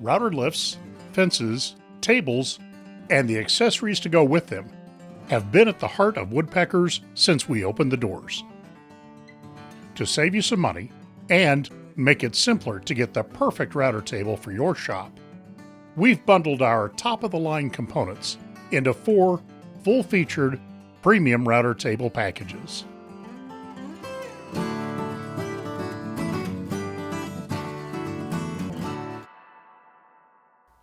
router lifts, fences, tables, and the accessories to go with them have been at the heart of Woodpeckers since we opened the doors. To save you some money and make it simpler to get the perfect router table for your shop, we've bundled our top-of-the-line components into 4 full-featured premium router table packages.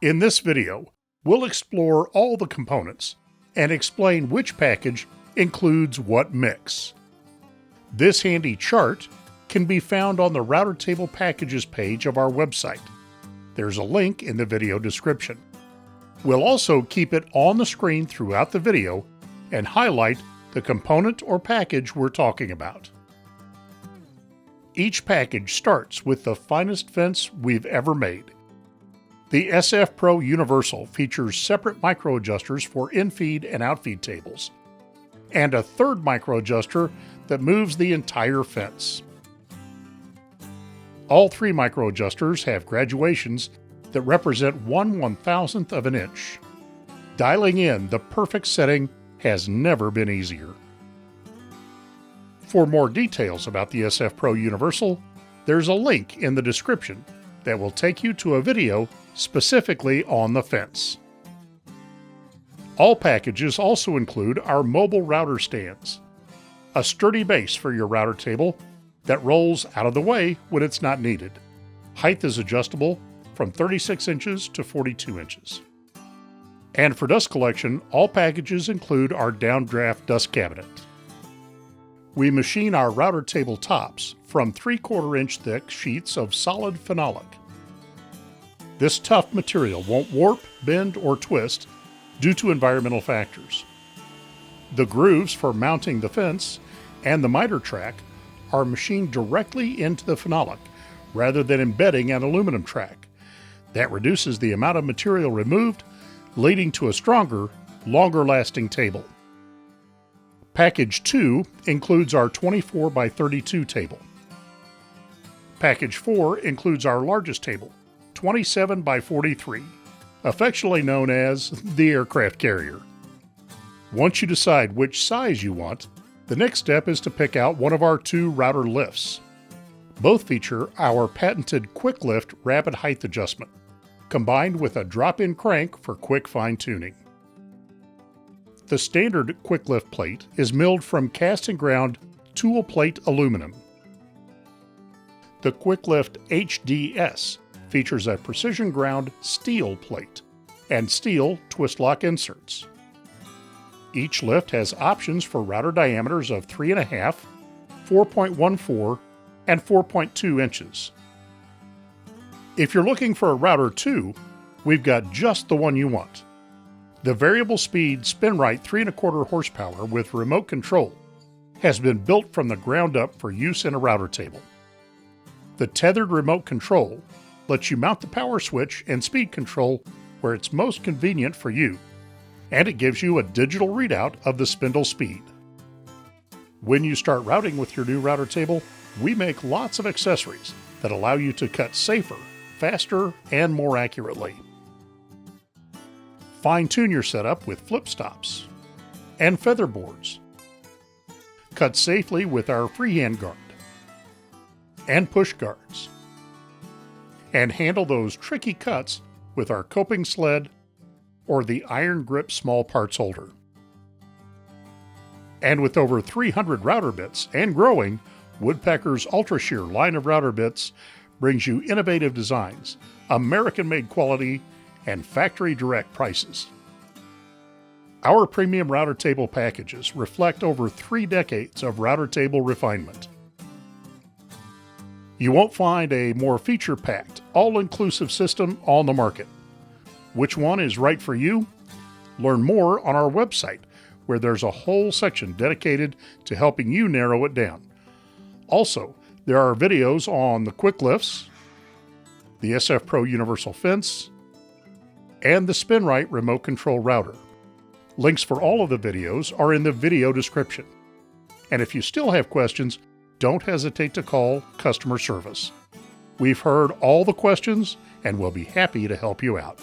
In this video, we'll explore all the components and explain which package includes what mix. This handy chart can be found on the Router Table Packages page of our website. There's a link in the video description. We'll also keep it on the screen throughout the video and highlight the component or package we're talking about. Each package starts with the finest fence we've ever made. The SF Pro Universal features separate micro adjusters for in-feed and out-feed tables, and a third micro adjuster that moves the entire fence. All 3 micro adjusters have graduations that represent 1/1000th of an inch. Dialing in the perfect setting has never been easier. For more details about the SF Pro Universal, there's a link in the description that will take you to a video specifically on the fence. All packages also include our mobile router stands, a sturdy base for your router table that rolls out of the way when it's not needed. Height is adjustable from 36 inches to 42 inches. And for dust collection, all packages include our downdraft dust cabinet. We machine our router table tops from 3/4 inch thick sheets of solid phenolic. This tough material won't warp, bend, or twist due to environmental factors. The grooves for mounting the fence and the miter track are machined directly into the phenolic rather than embedding an aluminum track. That reduces the amount of material removed, leading to a stronger, longer-lasting table. Package 2 includes our 24 by 32 table. Package 4 includes our largest table, 27 by 43, affectionately known as the aircraft carrier. Once you decide which size you want, the next step is to pick out one of our 2 router lifts. Both feature our patented Quick Lift rapid height adjustment, combined with a drop-in crank for quick fine-tuning. The standard Quick Lift plate is milled from cast and ground tool plate aluminum. The Quick Lift HDS features a precision ground steel plate and steel twist lock inserts. Each lift has options for router diameters of 3.5, 4.14, and 4.2 inches. If you're looking for a router 2, we've got just the one you want. The variable speed SpinRite 3.25 horsepower with remote control has been built from the ground up for use in a router table. The tethered remote control lets you mount the power switch and speed control where it's most convenient for you, and it gives you a digital readout of the spindle speed. When you start routing with your new router table, we make lots of accessories that allow you to cut safer, faster, and more accurately. Fine-tune your setup with flip stops and feather boards. Cut safely with our freehand guard and push guards. And handle those tricky cuts with our coping sled or the iron grip small parts holder. And with over 300 router bits and growing, Woodpecker's Ultra Shear line of router bits brings you innovative designs, American-made quality, and factory-direct prices. Our premium router table packages reflect over 3 decades of router table refinement. You won't find a more feature-packed, all-inclusive system on the market. Which one is right for you? Learn more on our website, where there's a whole section dedicated to helping you narrow it down. Also, there are videos on the quick lifts, the SF Pro Universal Fence, and the SpinRite remote control router. Links for all of the videos are in the video description. And if you still have questions, don't hesitate to call customer service. We've heard all the questions and we'll be happy to help you out.